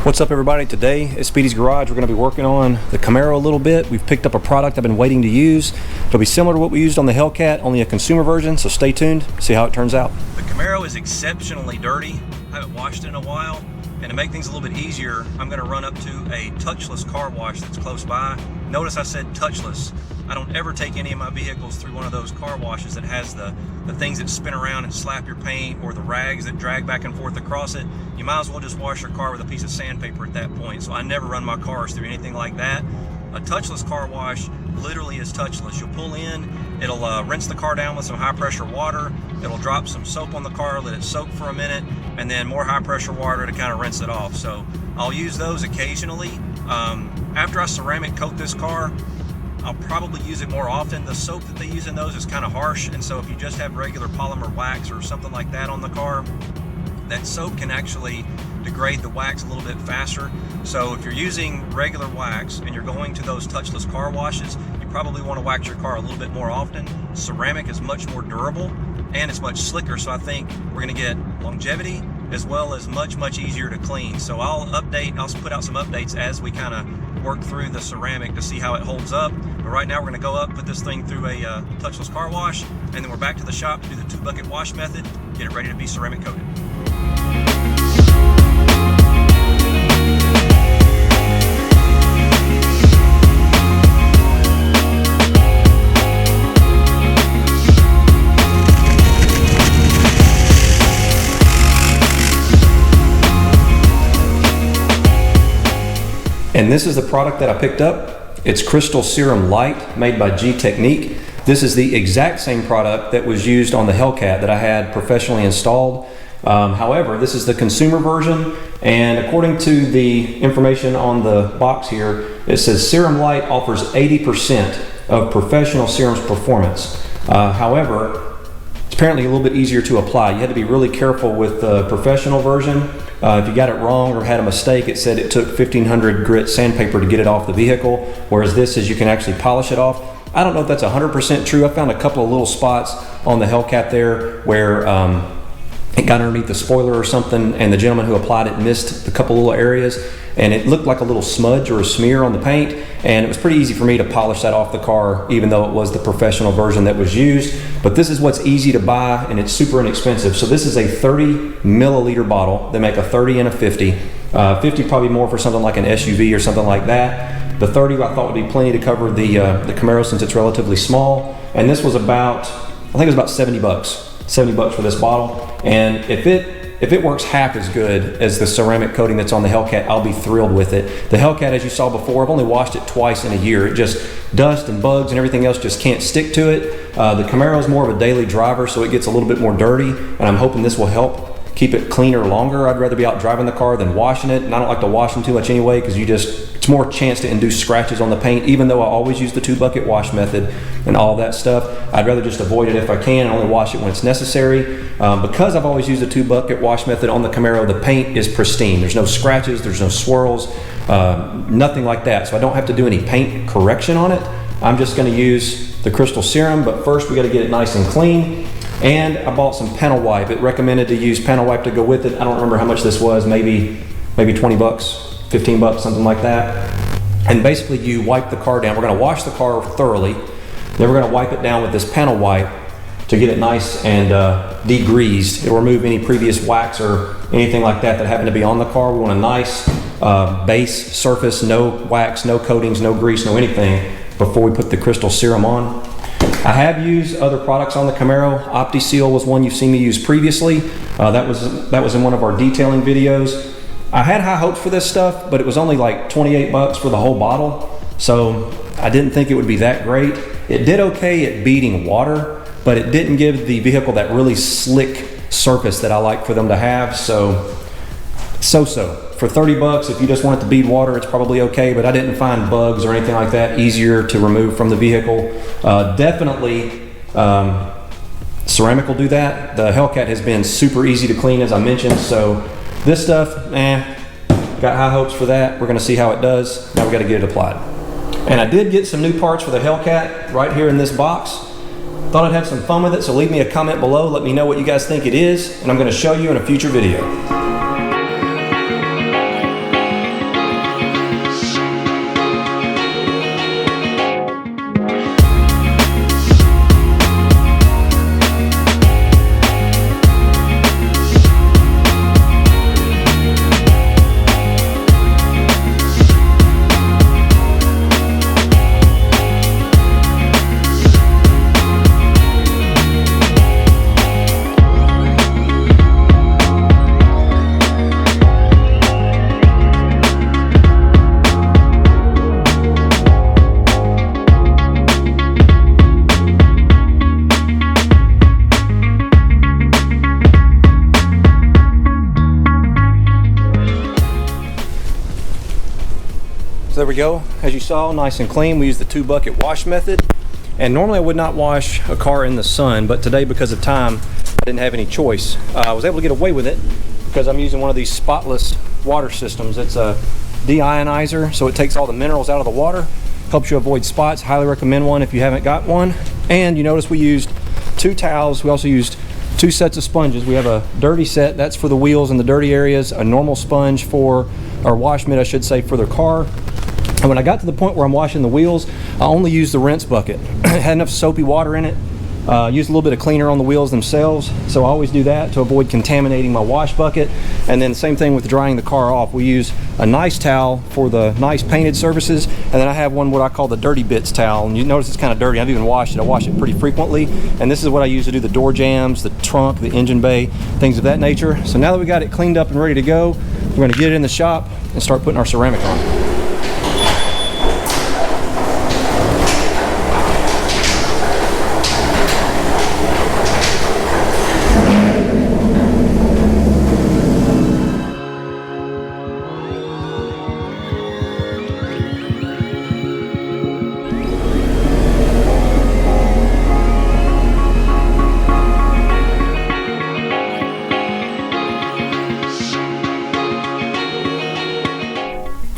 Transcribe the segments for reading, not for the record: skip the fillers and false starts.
What's up everybody? Today at Speedy's Garage we're going to be working on the Camaro a little bit. We've picked up a product I've been waiting to use. It'll be similar to what we used on the Hellcat, only a consumer version, so stay tuned, see how it turns out. The Camaro is exceptionally dirty. I haven't washed it in a while, and to make things a little bit easier, I'm going to run up to a touchless car wash that's close by. Notice I said touchless. I don't ever take any of my vehicles through one of those car washes that has the things that spin around and slap your paint, or the rags that drag back and forth across it. You might as well just wash your car with a piece of sandpaper at that point. So I never run my cars through anything like that. A touchless car wash literally is touchless. You'll pull in, it'll rinse the car down with some high pressure water, it'll drop some soap on the car, let it soak for a minute, and then more high pressure water to kind of rinse it off. So I'll use those occasionally. After I ceramic coat this car, I'll probably use it more often. The soap that they use in those is kind of harsh, and so if you just have regular polymer wax or something like that on the car, that soap can actually degrade the wax a little bit faster. So if you're using regular wax and you're going to those touchless car washes, you probably want to wax your car a little bit more often. Ceramic is much more durable and it's much slicker, so I think we're going to get longevity as well as much easier to clean. So I'll put out some updates as we kind of work through the ceramic to see how it holds up. But right now we're going to go up, put this thing through a touchless car wash, and then we're back to the shop to do the 2-bucket wash method, get it ready to be ceramic coated. And this is the product that I picked up. It's Crystal Serum Light, made by GTechniq. This is the exact same product that was used on the Hellcat that I had professionally installed. However, this is the consumer version, and according to the information on the box here, it says Serum Light offers 80% of professional serum's performance. However, it's apparently a little bit easier to apply. You had to be really careful with the professional version. If you got it wrong or had a mistake, it said it took 1500 grit sandpaper to get it off the vehicle, whereas this is you can actually polish it off. I don't know if that's 100% true. I found a couple of little spots on the Hellcat there where it got underneath the spoiler or something, and the gentleman who applied it missed a couple little areas, and it looked like a little smudge or a smear on the paint, and it was pretty easy for me to polish that off the car, even though it was the professional version that was used. But this is what's easy to buy, and it's super inexpensive. So this is a 30 milliliter bottle. They make a 30 and a 50. 50 probably more for something like an SUV or something like that. The 30 I thought would be plenty to cover the Camaro since it's relatively small. And this was about, I think it was about 70 bucks. 70 bucks for this bottle. And if it works half as good as the ceramic coating that's on the Hellcat, I'll be thrilled with it. The Hellcat, as you saw before, I've only washed it twice in a year. It just, dust and bugs and everything else just can't stick to it. The Camaro is more of a daily driver, so it gets a little bit more dirty, and I'm hoping this will help keep it cleaner longer. I'd rather be out driving the car than washing it, and I don't like to wash them too much anyway, because it's more chance to induce scratches on the paint. Even though I always use the 2-bucket wash method and all that stuff, I'd rather just avoid it if I can and only wash it when it's necessary. Because I've always used the 2-bucket wash method on the Camaro, the paint is pristine. There's no scratches, there's no swirls, nothing like that. So I don't have to do any paint correction on it. I'm just going to use the Crystal Serum, but first we got to get it nice and clean. And I bought some panel wipe. It recommended to use panel wipe to go with it. I don't remember how much this was, maybe 20 bucks, 15 bucks, something like that. And basically you wipe the car down. We're going to wash the car thoroughly. Then we're going to wipe it down with this panel wipe to get it nice and degreased. It'll remove any previous wax or anything like that happened to be on the car. We want a nice base surface, no wax, no coatings, no grease, no anything before we put the Crystal Serum on. I have used other products on the Camaro. OptiSeal was one you've seen me use previously. That was in one of our detailing videos. I had high hopes for this stuff, but it was only like 28 bucks for the whole bottle. So I didn't think it would be that great. It did okay at beading water, but it didn't give the vehicle that really slick surface that I like for them to have. So. For 30 bucks, if you just want it to bead water, it's probably okay, but I didn't find bugs or anything like that easier to remove from the vehicle. Definitely, ceramic will do that. The Hellcat has been super easy to clean, as I mentioned, so this stuff, got high hopes for that. We're gonna see how it does. Now we gotta get it applied. And I did get some new parts for the Hellcat right here in this box. Thought I'd have some fun with it, so leave me a comment below. Let me know what you guys think it is, and I'm gonna show you in a future video. go. As you saw, nice and clean. We use the 2-bucket wash method. And normally I would not wash a car in the sun, but today because of time, I didn't have any choice. I was able to get away with it because I'm using one of these spotless water systems. It's a deionizer, so it takes all the minerals out of the water, helps you avoid spots. Highly recommend one if you haven't got one. And you notice we used 2 towels. We also used 2 sets of sponges. We have a dirty set, that's for the wheels and the dirty areas, a normal sponge for, or wash mitt I should say, for the car. And when I got to the point where I'm washing the wheels, I only used the rinse bucket. It had enough soapy water in it. Used a little bit of cleaner on the wheels themselves, so I always do that to avoid contaminating my wash bucket. And then same thing with drying the car off. We use a nice towel for the nice painted surfaces, and then I have one what I call the dirty bits towel. And you notice it's kind of dirty. I've even washed it. I wash it pretty frequently, and this is what I use to do the door jambs, the trunk, the engine bay, things of that nature. So now that we got it cleaned up and ready to go, we're going to get it in the shop and start putting our ceramic on.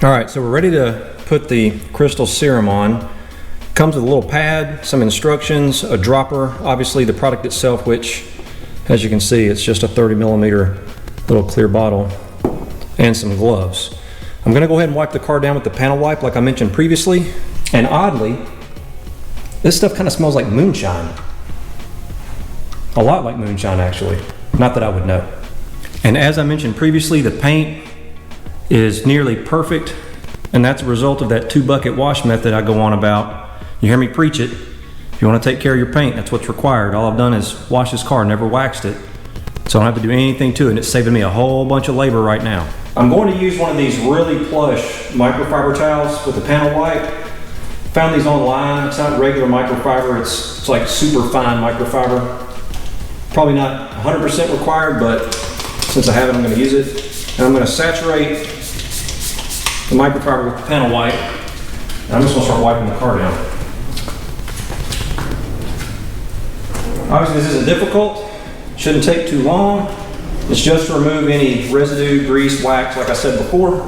All right, so we're ready to put the Crystal Serum on. Comes with a little pad, some instructions, a dropper, obviously the product itself, which, as you can see, it's just a 30mm little clear bottle, and some gloves. I'm gonna go ahead and wipe the car down with the panel wipe like I mentioned previously. And oddly, this stuff kind of smells like moonshine. A lot like moonshine, actually. Not that I would know. And as I mentioned previously, the paint is nearly perfect, and that's a result of that 2-bucket wash method I go on about. You hear me preach it. If you want to take care of your paint, that's what's required. All I've done is wash this car, never waxed it, so I don't have to do anything to it, and it's saving me a whole bunch of labor right now. I'm going to use one of these really plush microfiber towels with the panel wipe. Found these online. It's not regular microfiber, it's like super fine microfiber. Probably not 100% required, but since I have it, I'm going to use it. And I'm going to saturate the microfiber with the panel wipe. And I'm just going to start wiping the car down. Obviously this isn't difficult. Shouldn't take too long. It's just to remove any residue, grease, wax, like I said before.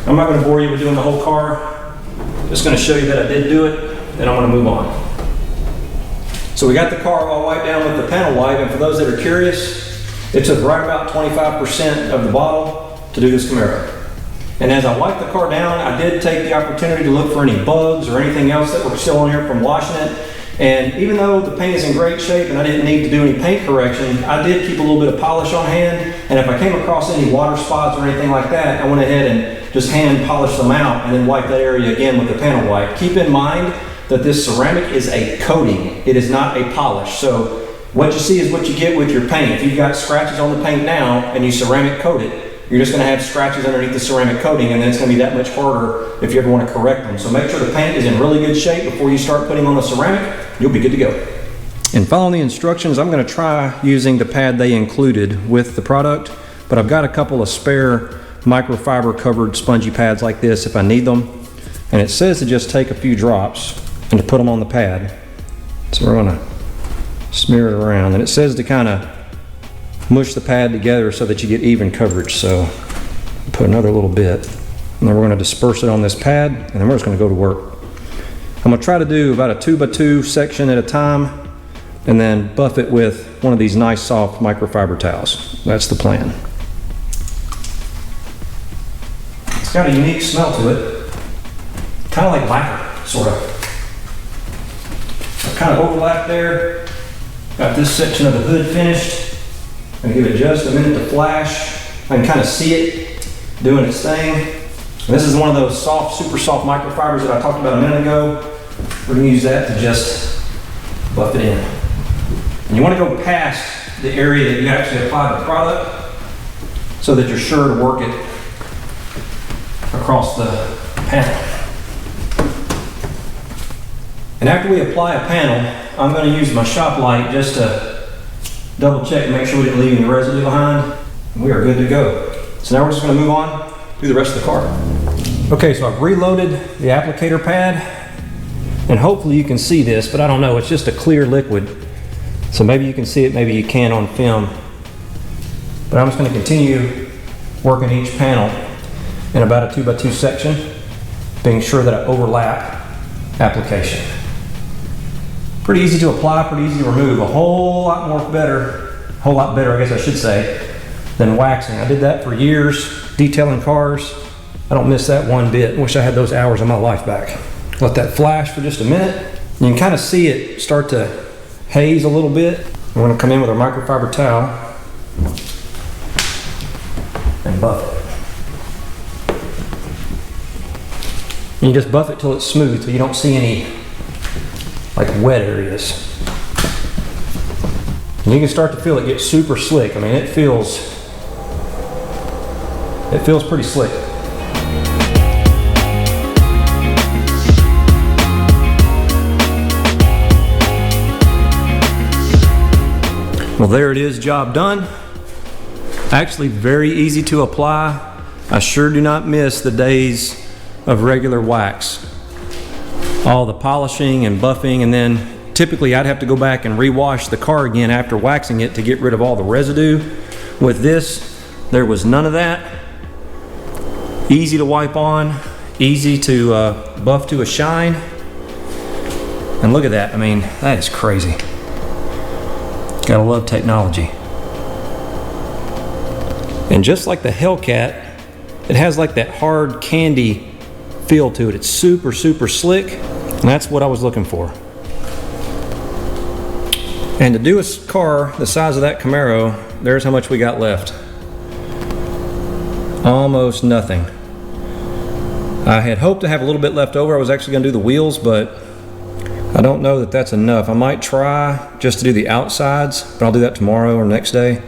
I'm not going to bore you with doing the whole car. Just going to show you that I did do it, and I'm going to move on. So we got the car all wiped down with the panel wipe, and for those that are curious, it took right about 25% of the bottle to do this Camaro. And as I wiped the car down, I did take the opportunity to look for any bugs or anything else that were still on here from washing it. And even though the paint is in great shape and I didn't need to do any paint correction, I did keep a little bit of polish on hand. And if I came across any water spots or anything like that, I went ahead and just hand polished them out and then wiped that area again with the panel wipe. Keep in mind that this ceramic is a coating. It is not a polish. So what you see is what you get with your paint. If you've got scratches on the paint now and you ceramic coat it, you're just going to have scratches underneath the ceramic coating, and then it's going to be that much harder if you ever want to correct them. So make sure the paint is in really good shape before you start putting on the ceramic. You'll be good to go. And following the instructions, I'm going to try using the pad they included with the product, but I've got a couple of spare microfiber covered spongy pads like this if I need them. And it says to just take a few drops and to put them on the pad. So we're going to smear it around, and it says to kind of mush the pad together so that you get even coverage. So put another little bit, and then we're going to disperse it on this pad, and then we're just going to go to work. I'm going to try to do about a 2x2 section at a time, and then buff it with one of these nice soft microfiber towels. That's the plan. It's got a unique smell to it, kind of like lacquer, sort of. I've kind of overlapped there. Got this section of the hood finished. I'm going to give it just a minute to flash. I can kind of see it doing its thing. And this is one of those soft, super soft microfibers that I talked about a minute ago. We're going to use that to just buff it in. And you want to go past the area that you actually applied the product so that you're sure to work it across the panel. And after we apply a panel, I'm going to use my shop light just to double check and make sure we didn't leave any residue behind. We are good to go. So now we're just going to move on through the rest of the car. Okay, so I've reloaded the applicator pad, and hopefully you can see this, but I don't know, it's just a clear liquid. So maybe you can see it, maybe you can on film. But I'm just going to continue working each panel in about a 2x2 section, being sure that I overlap application. Pretty easy to apply, pretty easy to remove, a whole lot better, I guess I should say, than waxing. I did that for years, detailing cars. I don't miss that one bit. Wish I had those hours of my life back. Let that flash for just a minute. You can kind of see it start to haze a little bit. We're going to come in with our microfiber towel and buff it. And you just buff it till it's smooth so you don't see any like wet areas. And you can start to feel it get super slick. I mean, it feels pretty slick. Well, there it is, job done. Actually very easy to apply. I sure do not miss the days of regular wax. All the polishing and buffing, and then typically I'd have to go back and rewash the car again after waxing it to get rid of all the residue. With this, there was none of that. Easy to wipe on, easy to buff to a shine. And look at that, I mean, that is crazy. Gotta love technology. And just like the Hellcat, it has like that hard candy feel to it. It's super, super slick, and that's what I was looking for. And to do a car the size of that Camaro, there's how much we got left. Almost nothing. I had hoped to have a little bit left over. I was actually gonna do the wheels, but I don't know that that's enough. I might try just to do the outsides, but I'll do that tomorrow or next day.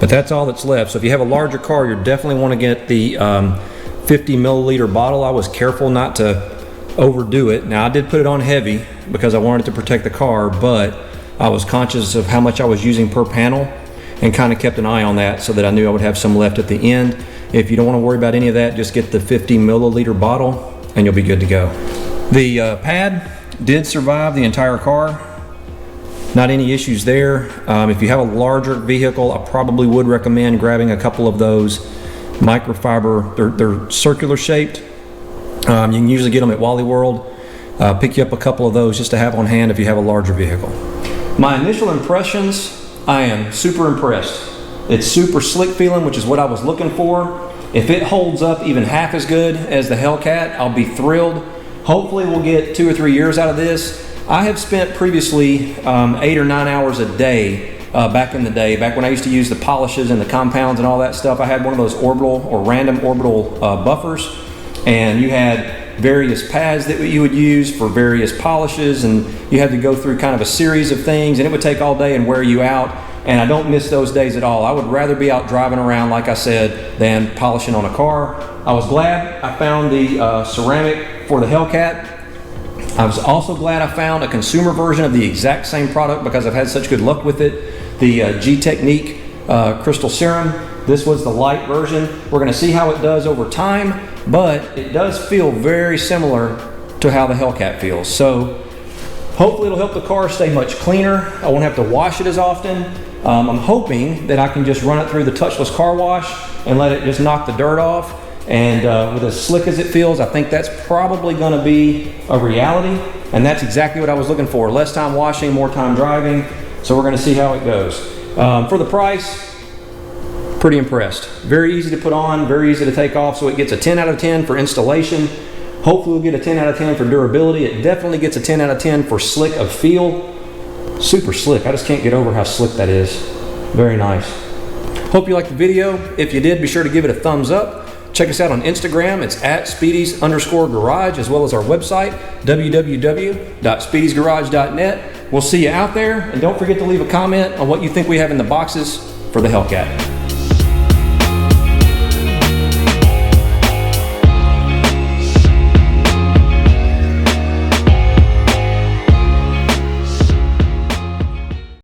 But that's all that's left. So if you have a larger car, you definitely want to get the 50 milliliter bottle. I was careful not to overdo it. Now I did put it on heavy because I wanted to protect the car, but I was conscious of how much I was using per panel and kind of kept an eye on that so that I knew I would have some left at the end. If you don't want to worry about any of that, just get the 50 milliliter bottle and you'll be good to go. The pad did survive the entire car. Not any issues there. If you have a larger vehicle, I probably would recommend grabbing a couple of those microfiber. They're circular shaped. You can usually get them at Wally World. Pick you up a couple of those just to have on hand if you have a larger vehicle. My initial impressions, I am super impressed. It's super slick feeling, which is what I was looking for. If it holds up even half as good as the Hellcat, I'll be thrilled. Hopefully we'll get 2 or 3 years out of this. I have spent previously 8 or 9 hours a day back in the day, back when I used to use the polishes and the compounds and all that stuff. I had one of those orbital or random orbital buffers, and you had various pads that you would use for various polishes, and you had to go through kind of a series of things, and it would take all day and wear you out. And I don't miss those days at all. I would rather be out driving around, like I said, than polishing on a car. I was glad I found the ceramic for the Hellcat. I was also glad I found a consumer version of the exact same product because I've had such good luck with it. The GTechniq Crystal Serum. This was the light version. We're going to see how it does over time, but it does feel very similar to how the Hellcat feels. So hopefully it'll help the car stay much cleaner. I won't have to wash it as often. I'm hoping that I can just run it through the touchless car wash and let it just knock the dirt off. And with as slick as it feels, I think that's probably going to be a reality. And that's exactly what I was looking for. Less time washing, more time driving. So we're going to see how it goes. For the price, pretty impressed. Very easy to put on, very easy to take off. So it gets a 10 out of 10 for installation. Hopefully we'll get a 10 out of 10 for durability. It definitely gets a 10 out of 10 for slick of feel. Super slick. I just can't get over how slick that is. Very nice. Hope you liked the video. If you did, be sure to give it a thumbs up. Check us out on Instagram. It's at Speedys_garage, as well as our website, www.speedysgarage.net. We'll see you out there, and don't forget to leave a comment on what you think we have in the boxes for the Hellcat.